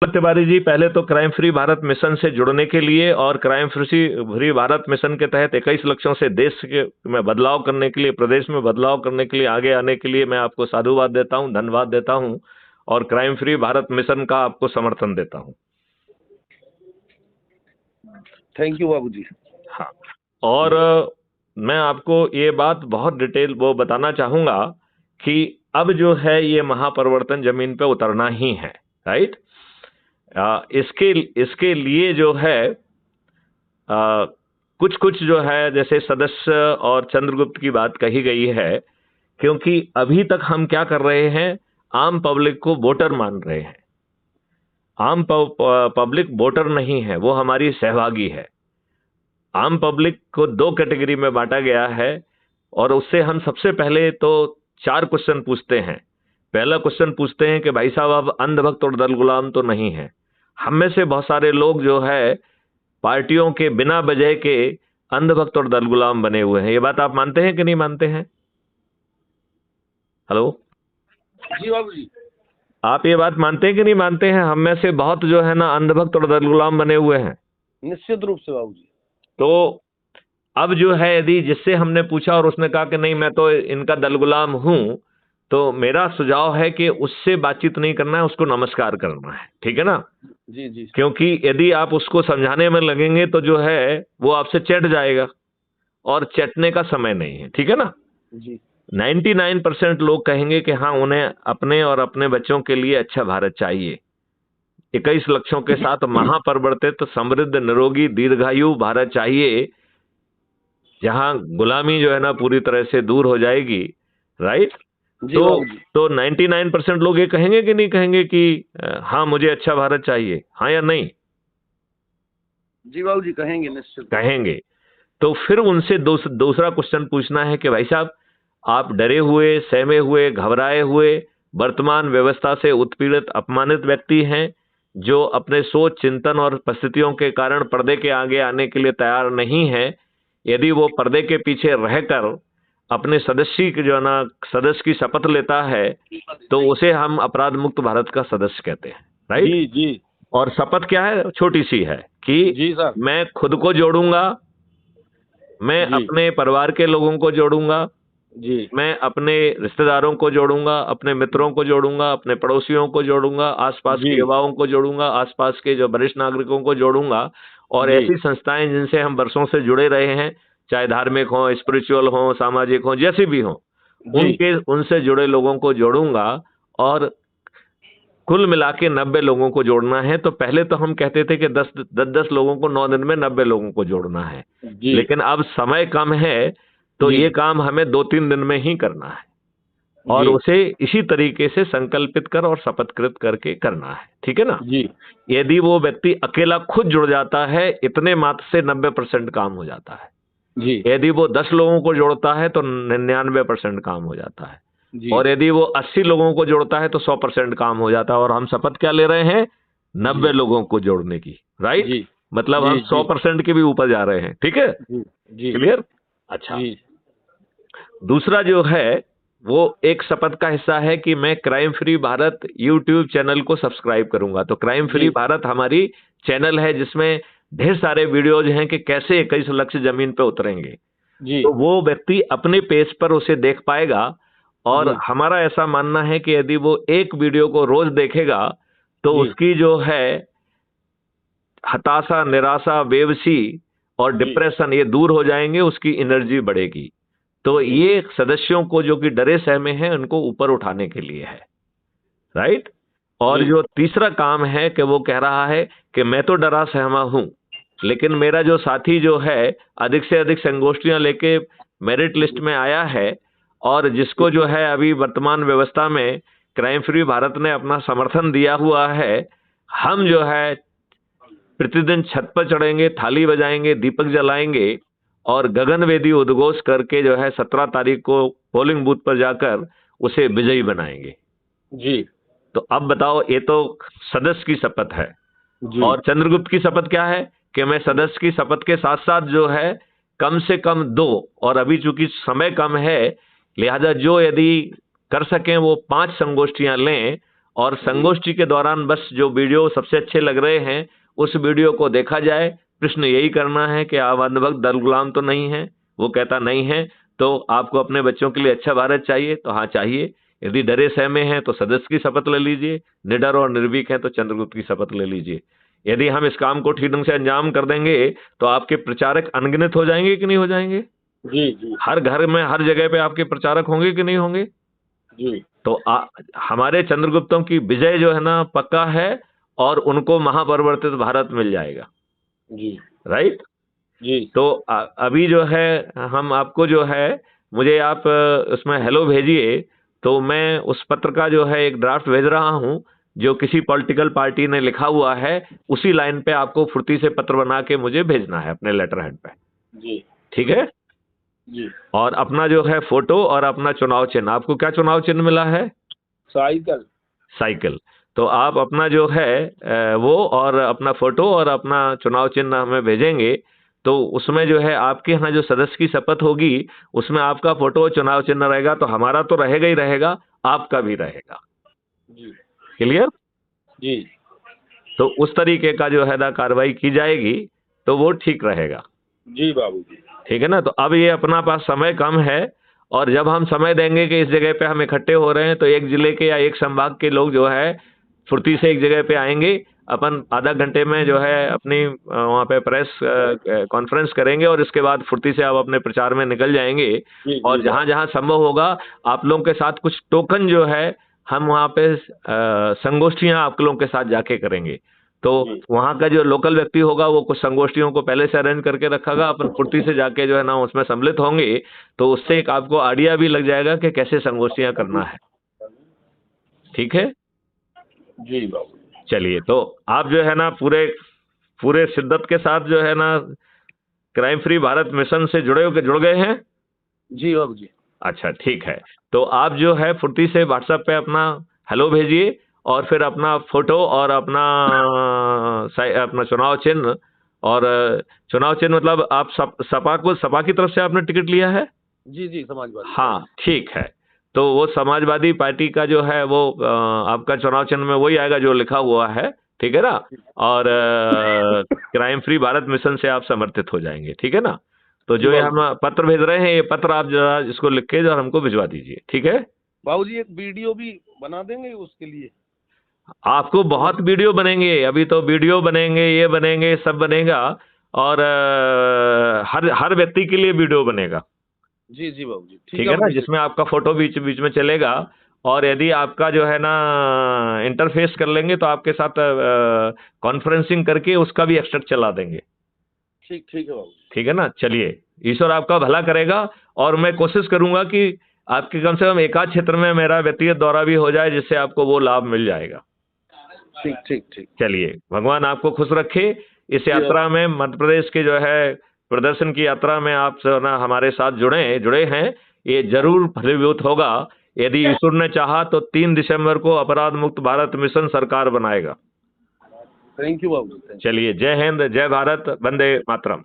तिवारी जी, पहले तो crime free Bharat mission से जुड़ने के लिए और क्राइम फ्री भारत मिशन के तहत 21 लक्षों से देश के में बदलाव करने के लिए, प्रदेश में बदलाव करने के लिए आगे आने के लिए मैं आपको साधुवाद देता हूं, धन्यवाद देता हूं और क्राइम फ्री भारत मिशन का आपको समर्थन देता हूं। थैंक यू बाबूजी। हाँ, और मैं आपको ये बात बहुत डिटेल वो बताना चाहूंगा कि अब जो है ये महापरिवर्तन जमीन पे उतरना ही है, राइट। इसके लिए जो है कुछ कुछ जो है, जैसे सदस्य और चंद्रगुप्त की बात कही गई है, क्योंकि अभी तक हम क्या कर रहे हैं, आम पब्लिक को वोटर मान रहे हैं। आम पब्लिक वोटर नहीं है, वो हमारी सहभागी है। आम पब्लिक को दो कैटेगरी में बांटा गया है और उससे हम सबसे पहले तो 4 क्वेश्चन पूछते हैं। पहला क्वेश्चन पूछते हैं कि भाई साहब, आप अंधभक्त और दल गुलाम तो नहीं है। हम में से बहुत सारे लोग जो है पार्टियों के बिना वजह के अंधभक्त और दल गुलाम बने हुए हैं। ये बात आप मानते हैं कि नहीं मानते हैं? हेलो जी बाबूजी, आप ये बात मानते हैं कि नहीं मानते हैं? हम में से बहुत जो है ना अंधभक्त और दल गुलाम बने हुए हैं। निश्चित रूप से बाबूजी। तो अब जो है, यदि जिससे हमने पूछा और उसने कहा कि नहीं मैं तो इनका दल गुलाम हूं, तो मेरा सुझाव है कि उससे बातचीत नहीं करना है, उसको नमस्कार करना है, ठीक है ना। जी जी। क्योंकि यदि आप उसको समझाने में लगेंगे तो जो है वो आपसे चट जाएगा और चटने का समय नहीं है, ठीक है ना। जी। 99% लोग कहेंगे कि हाँ, उन्हें अपने और अपने बच्चों के लिए अच्छा भारत चाहिए। 21 लक्षों के साथ महापरिवर्तित समृद्ध निरोगी दीर्घायु भारत चाहिए, जहां गुलामी जो है ना पूरी तरह से दूर हो जाएगी, राइट। तो 99% लोग ये कहेंगे कि नहीं कहेंगे कि हाँ मुझे अच्छा भारत चाहिए, हाँ या नहीं? जी बाबूजी, कहेंगे, निश्चित कहेंगे। तो फिर उनसे दूसरा क्वेश्चन पूछना है कि भाई साहब, आप डरे हुए, सहमे हुए, घबराए हुए वर्तमान व्यवस्था से उत्पीड़ित अपमानित व्यक्ति हैं, जो अपने सोच, चिंतन और परिस्थितियों के कारण पर्दे के आगे आने के लिए तैयार नहीं है। यदि वो पर्दे के पीछे रहकर अपने सदस्य की शपथ लेता है तो उसे हम अपराध मुक्त भारत का सदस्य कहते हैं, राइट। जी जी। और शपथ क्या है? छोटी सी है कि जी सर, मैं खुद को जोड़ूंगा, मैं अपने परिवार के लोगों को जोड़ूंगा जी, मैं अपने रिश्तेदारों को जोड़ूंगा, अपने मित्रों को जोड़ूंगा, अपने पड़ोसियों को जोड़ूंगा, आसपास के युवाओं को जोड़ूंगा, आसपास के जो वरिष्ठ नागरिकों को जोड़ूंगा और ऐसी संस्थाएं जिनसे हम वर्षों से जुड़े रहे हैं, चाहे धार्मिक हो, स्पिरिचुअल हो, सामाजिक हो, जैसी भी हो, उनसे जुड़े लोगों को जोड़ूंगा और कुल मिला के 90 लोगों को जोड़ना है। तो पहले तो हम कहते थे कि 10 लोगों को 9 दिन में 90 लोगों को जोड़ना है, लेकिन अब समय कम है तो ये काम हमें 2-3 दिन में ही करना है और उसे इसी तरीके से संकल्पित कर और शपथकृत करके करना है, ठीक है ना जी। यदि वो व्यक्ति अकेला खुद जुड़ जाता है, इतने मात्र से 90% काम हो जाता है जी। यदि वो 10 लोगों को जोड़ता है तो 99% काम हो जाता है जी। और यदि वो 80 लोगों को जोड़ता है तो 100% काम हो जाता है। और हम शपथ क्या ले रहे हैं? 90 लोगों को जोड़ने की, राइट। मतलब हम 100% के भी ऊपर जा रहे हैं, ठीक है, क्लियर। अच्छा, दूसरा जो है वो एक शपथ का हिस्सा है कि मैं crime free Bharat YouTube channel को सब्सक्राइब करूंगा। तो क्राइम फ्री भारत हमारी चैनल है जिसमें ढेर सारे वीडियोज हैं कि कैसे 21 लक्ष्य जमीन पे उतरेंगे। तो वो व्यक्ति अपने पेज पर उसे देख पाएगा और हमारा ऐसा मानना है कि यदि वो एक वीडियो को रोज देखेगा तो उसकी जो है हताशा, निराशा, बेबसी और डिप्रेशन ये दूर हो जाएंगे, उसकी एनर्जी बढ़ेगी। तो ये सदस्यों को जो कि डरे सहमे हैं उनको ऊपर उठाने के लिए है, राइट। और जो तीसरा काम है कि वो कह रहा है कि मैं तो डरा सहमा हूं, लेकिन मेरा जो साथी जो है अधिक से अधिक संगोष्ठियां लेके मेरिट लिस्ट में आया है और जिसको जो है अभी वर्तमान व्यवस्था में क्राइम फ्री भारत ने अपना समर्थन दिया हुआ है, हम जो है प्रतिदिन छत पर चढ़ेंगे, थाली बजाएंगे, दीपक जलाएंगे और गगनवेदी उद्घोष करके जो है 17 तारीख को पोलिंग बूथ पर जाकर उसे विजयी बनाएंगे। जी। तो अब बताओ, ये तो सदस्य की शपथ है और चंद्रगुप्त की शपथ क्या है कि मैं सदस्य की शपथ के साथ साथ जो है कम से कम 2, और अभी चूंकि समय कम है लिहाजा जो यदि कर सकें वो 5 संगोष्ठियां लें और संगोष्ठी के दौरान बस जो वीडियो सबसे अच्छे लग रहे हैं उस वीडियो को देखा जाए। प्रश्न यही करना है कि आप अंधभक्त दल गुलाम तो नहीं है। वो कहता नहीं है तो आपको अपने बच्चों के लिए अच्छा भारत चाहिए, तो हाँ चाहिए। यदि डरे सहमे हैं तो सदस्य की शपथ ले लीजिए, निडर और निर्भीक हैं तो चंद्रगुप्त की शपथ ले लीजिए। यदि हम इस काम को ठीक ढंग से अंजाम कर देंगे तो आपके प्रचारक अनगिनत हो जाएंगे कि नहीं हो जाएंगे? जी जी हर घर में हर जगह पे आपके प्रचारक होंगे कि नहीं होंगे? जी तो हमारे चंद्रगुप्तों की विजय जो है ना पक्का है और उनको महापरिवर्तित भारत मिल जाएगा। जी राइट? जी तो अभी जो है हम आपको जो है मुझे आप उसमें हेलो भेजिए, तो मैं उस पत्र का जो है एक ड्राफ्ट भेज रहा हूं जो किसी पॉलिटिकल पार्टी ने लिखा हुआ है। उसी लाइन पे आपको फुर्ती से पत्र बना के मुझे भेजना है अपने लेटर हेड पे। जी ठीक है? जी। और अपना जो है फोटो और अपना चुनाव चिन्ह। आपको क्या चुनाव चिन्ह मिला है? साइकिल। साइकिल। तो आप अपना जो है वो और अपना फोटो और अपना चुनाव चिन्ह हमें भेजेंगे, तो उसमें जो है आपके यहाँ जो सदस्य की शपथ होगी उसमें आपका फोटो और चुनाव चिन्ह रहेगा। तो हमारा तो रहेगा ही रहेगा, आपका भी रहेगा। जी क्लियर? जी तो उस तरीके का जो है ना कार्रवाई की जाएगी तो वो ठीक रहेगा। जी बाबूजी। ठीक है ना? तो अब ये अपना पास समय कम है और जब हम समय देंगे कि इस जगह पे हम इकट्ठे हो रहे हैं तो एक जिले के या एक संभाग के लोग जो है फुर्ती से एक जगह पे आएंगे। अपन आधा घंटे में जो है अपनी वहाँ पे प्रेस कॉन्फ्रेंस करेंगे और इसके बाद फुर्ती से आप अपने प्रचार में निकल जाएंगे। और जहाँ जहाँ संभव होगा आप लोगों के साथ कुछ टोकन जो है हम वहाँ पे संगोष्ठियाँ आप लोगों के साथ जाके करेंगे। तो वहाँ का जो लोकल व्यक्ति होगा वो कुछ संगोष्ठियों को पहले से अरेंज करके रखेगा, अपन फुर्ती से जाके जो है ना उसमें सम्मिलित होंगे। तो उससे एक आपको आइडिया भी लग जाएगा कि कैसे संगोष्ठियाँ करना है। ठीक है जी बाबू। चलिए, तो आप जो है ना पूरे पूरे शिद्दत के साथ जो है ना क्राइम फ्री भारत मिशन से जुड़ गए हैं? जी बाबू जी। अच्छा ठीक है। तो आप जो है फुर्ती से व्हाट्सएप पे अपना हेलो भेजिए और फिर अपना फोटो और अपना चुनाव चिन्ह। और चुनाव चिन्ह मतलब आप सपा की तरफ से आपने टिकट लिया है? जी जी समाजवादी। हाँ ठीक है। तो वो समाजवादी पार्टी का जो है वो आपका चुनाव चिन्ह में वही आएगा जो लिखा हुआ है। ठीक है ना? और क्राइम फ्री भारत मिशन से आप समर्थित हो जाएंगे। ठीक है ना? तो जो ये हम पत्र भेज रहे हैं ये पत्र आप जरा इसको लिख के जो हमको भिजवा दीजिए। ठीक है बाबूजी? एक वीडियो भी बना देंगे उसके लिए? आपको बहुत वीडियो बनेंगे, अभी तो वीडियो बनेंगे, ये बनेंगे, सब बनेगा। और हर व्यक्ति के लिए वीडियो बनेगा। जी जी बाबूजी। ठीक है ना? जिसमें आपका फोटो बीच बीच में चलेगा। और यदि आपका जो है ना इंटरफेस कर लेंगे तो आपके साथ कॉन्फ्रेंसिंग करके उसका भी एक्सट्रैक्ट चला देंगे। ठीक ठीक है बाबू। ठीक है ना? चलिए, ईश्वर आपका भला करेगा और मैं कोशिश करूंगा कि आपके कम से कम एकाध क्षेत्र में मेरा व्यक्तिगत दौरा भी हो जाए जिससे आपको वो लाभ मिल जाएगा। ठीक ठीक ठीक। चलिए, भगवान आपको खुश रखे। इस यात्रा में मध्य प्रदेश के जो है प्रदर्शन की यात्रा में आप ना हमारे साथ जुड़े हैं, ये जरूर फलीभूत होगा। यदि ईश्वर ने चाहा तो 3 दिसंबर को अपराध मुक्त भारत मिशन सरकार बनाएगा। थैंक यू बाबू। चलिए, जय हिंद, जय भारत, वंदे मातरम।